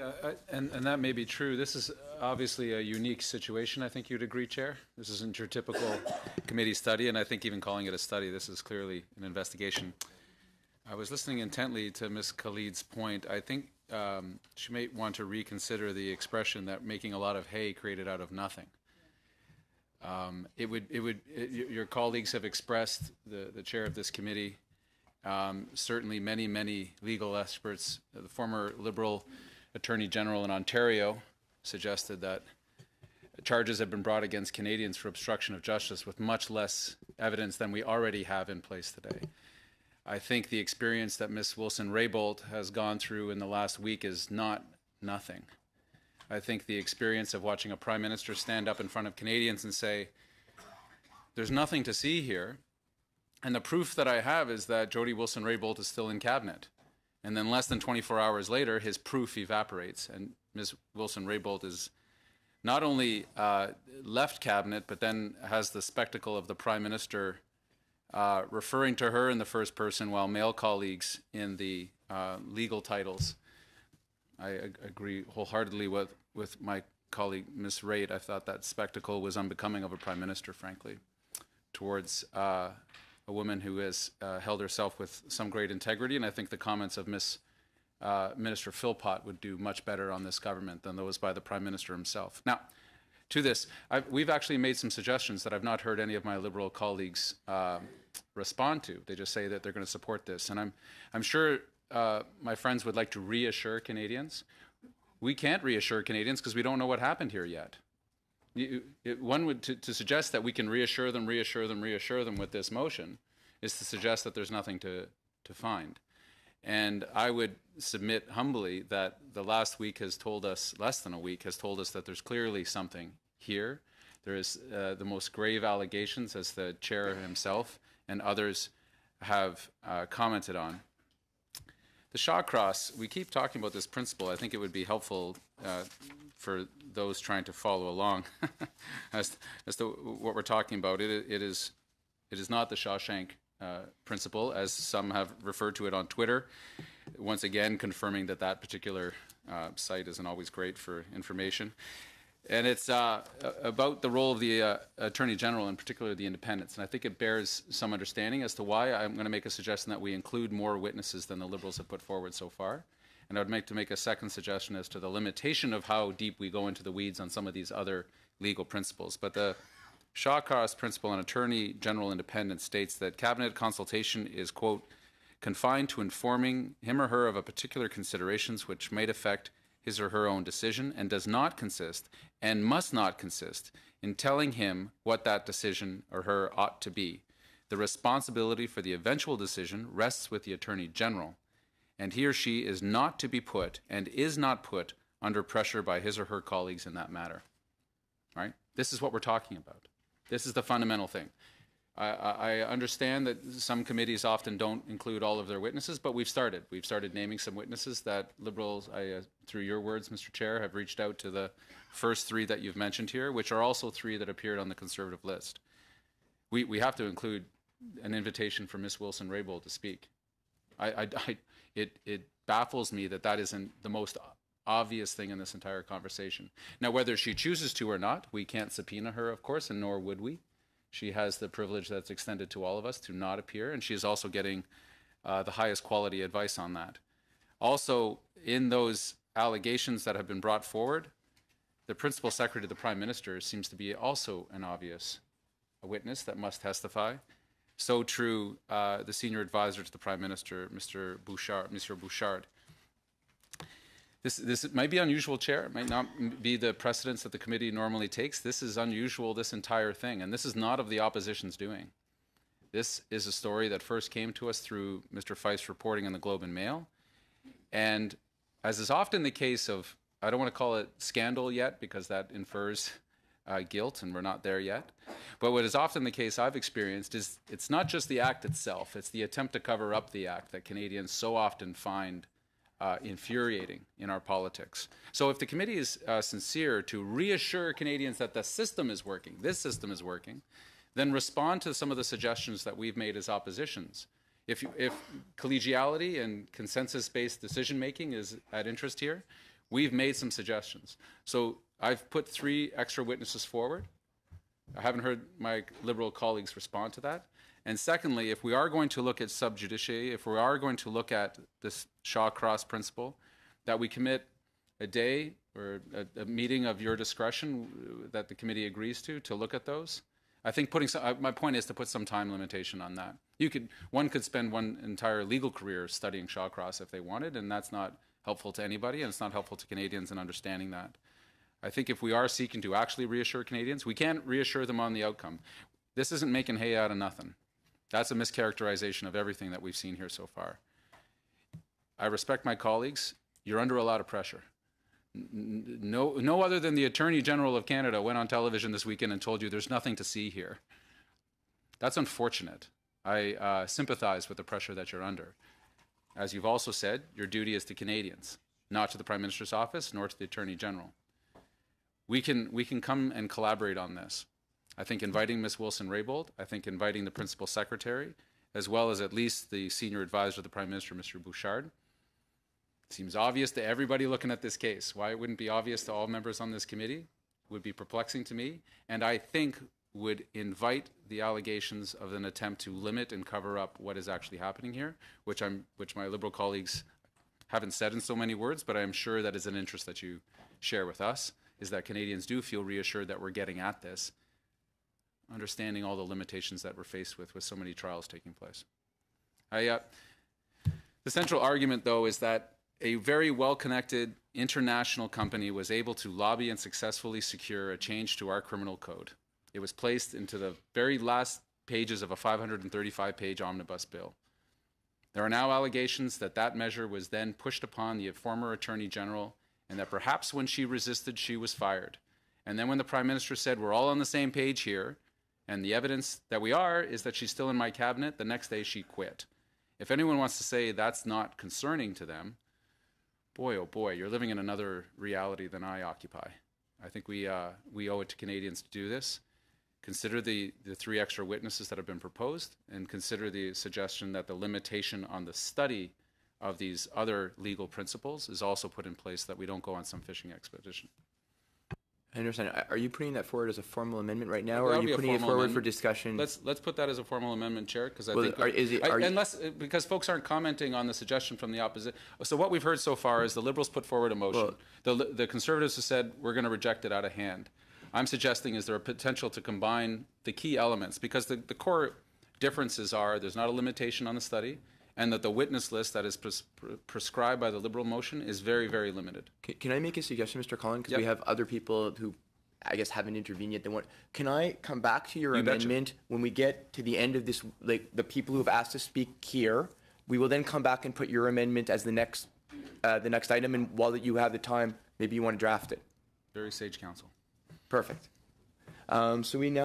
Yeah, and that may be true. This is obviously a unique situation, I think you'd agree, Chair. This isn't your typical committee study, and I think even calling it a study, this is clearly an investigation. I was listening intently to Ms. Khalid's point. I think she may want to reconsider the expression that making a lot of hay created out of nothing. Your colleagues have expressed, the chair of this committee, certainly many legal experts. The former Liberal Attorney General in Ontario suggested that charges have been brought against Canadians for obstruction of justice with much less evidence than we already have in place today. I think the experience that Ms. Wilson-Raybould has gone through in the last week is not nothing. I think the experience of watching a Prime Minister stand up in front of Canadians and say, there's nothing to see here, and the proof that I have is that Jody Wilson-Raybould is still in Cabinet. And then less than 24 hours later, his proof evaporates, and Ms. Wilson-Raybould is not only left Cabinet, but then has the spectacle of the Prime Minister referring to her in the first person while male colleagues in the legal titles. I agree wholeheartedly with my colleague, Ms. Raitt. I thought that spectacle was unbecoming of a Prime Minister, frankly, towards a woman who has held herself with some great integrity, and I think the comments of Minister Philpott would do much better on this government than those by the Prime Minister himself. Now, to this, we've actually made some suggestions that I've not heard any of my Liberal colleagues respond to. They just say that they're going to support this, and I'm sure my friends would like to reassure Canadians. We can't reassure Canadians because we don't know what happened here yet. One would to suggest that we can reassure them with this motion is to suggest that there's nothing to find. And I would submit humbly that the last week has told us, less than a week, has told us that there's clearly something here. There is the most grave allegations, as the chair himself and others have commented on. The Shawcross, we keep talking about this principle. I think it would be helpful for those trying to follow along as to what we're talking about. It is not the Shawshank principle, as some have referred to it on Twitter, once again confirming that particular site isn't always great for information. And it's about the role of the Attorney General, in particular the independents. And I think it bears some understanding as to why I'm going to make a suggestion that we include more witnesses than the Liberals have put forward so far. And I would make a second suggestion as to the limitation of how deep we go into the weeds on some of these other legal principles. But the Shawcross principle on Attorney General independence states that Cabinet consultation is, quote, confined to informing him or her of a particular considerations which may affect his or her own decision, and does not consist and must not consist in telling him what that decision or her ought to be. The responsibility for the eventual decision rests with the Attorney General, and he or she is not to be put and is not put under pressure by his or her colleagues in that matter. All right? This is what we're talking about. This is the fundamental thing. I understand that some committees often don't include all of their witnesses, but we've started. We've started naming some witnesses that Liberals, through your words, Mr. Chair, have reached out to the first three that you've mentioned here, which are also three that appeared on the Conservative list. We have to include an invitation for Ms. Wilson-Raybould to speak. It baffles me that isn't the most obvious thing in this entire conversation. Now, whether she chooses to or not, we can't subpoena her, of course, and nor would we. She has the privilege that's extended to all of us to not appear, and she is also getting the highest quality advice on that. Also, in those allegations that have been brought forward, the Principal Secretary to the Prime Minister seems to be also an obvious witness that must testify. So true, the Senior Advisor to the Prime Minister, Mr. Bouchard. This might be unusual, Chair. It might not be the precedence that the committee normally takes. This is unusual, this entire thing, and this is not of the opposition's doing. This is a story that first came to us through Mr. Feist's reporting in the Globe and Mail, and as is often the case of, I don't want to call it scandal yet because that infers guilt, and we're not there yet, but what is often the case I've experienced is it's not just the act itself, it's the attempt to cover up the act that Canadians so often find infuriating in our politics. So if the committee is sincere to reassure Canadians that the system is working, this system is working, then respond to some of the suggestions that we've made as oppositions. If collegiality and consensus-based decision-making is at interest here, We've made some suggestions. So I've put 3 extra witnesses forward. I haven't heard my Liberal colleagues respond to that. And secondly, if we are going to look at sub judice, if we are going to look at this Shaw-Cross principle, that we commit a day or a meeting of your discretion that the committee agrees to look at those. I think my point is to put some time limitation on that. One could spend one entire legal career studying Shaw-Cross if they wanted, and that's not helpful to anybody, and it's not helpful to Canadians in understanding that. I think if we are seeking to actually reassure Canadians, we can't reassure them on the outcome. This isn't making hay out of nothing. That's a mischaracterization of everything that we've seen here so far. I respect my colleagues. You're under a lot of pressure. No other than the Attorney General of Canada went on television this weekend and told you there's nothing to see here. That's unfortunate. I sympathize with the pressure that you're under. As you've also said, your duty is to Canadians, not to the Prime Minister's office, nor to the Attorney General. We can come and collaborate on this. I think inviting Ms. Wilson-Raybould, I think inviting the Principal Secretary, as well as at least the Senior Advisor of the Prime Minister, Mr. Bouchard. It seems obvious to everybody looking at this case. Why it wouldn't be obvious to all members on this committee would be perplexing to me, and I think would invite the allegations of an attempt to limit and cover up what is actually happening here, which my Liberal colleagues haven't said in so many words, but I'm sure that is an interest that you share with us, is that Canadians do feel reassured that we're getting at this, understanding all the limitations that we're faced with so many trials taking place. The central argument, though, is that a very well-connected international company was able to lobby and successfully secure a change to our criminal code. It was placed into the very last pages of a 535-page omnibus bill. There are now allegations that that measure was then pushed upon the former Attorney General, and that perhaps when she resisted, she was fired. And then when the Prime Minister said, we're all on the same page here, and the evidence that we are is that she's still in my cabinet, the next day she quit. If anyone wants to say that's not concerning to them, boy, oh boy, you're living in another reality than I occupy. I think we owe it to Canadians to do this. Consider the 3 extra witnesses that have been proposed, and consider the suggestion that the limitation on the study of these other legal principles is also put in place, that we don't go on some fishing expedition. I understand. Are you putting that forward as a formal amendment right now, or are you putting it forward for discussion? Let's put that as a formal amendment, Chair, because I think because folks aren't commenting on the suggestion from the opposition. So what we've heard so far is the Liberals put forward a motion. The Conservatives have said we're going to reject it out of hand. I'm suggesting is there a potential to combine the key elements, because the core differences are there's not a limitation on the study, and that the witness list that is prescribed by the Liberal motion is very, very limited. Can I make a suggestion, Mr. Cullen? Because we have other people who, I guess, haven't intervened yet. Can I come back to your amendment when we get to the end of this, like the people who have asked to speak here? We will then come back and put your amendment as the next item, and while you have the time, maybe you want to draft it. Very sage counsel. Perfect. So we now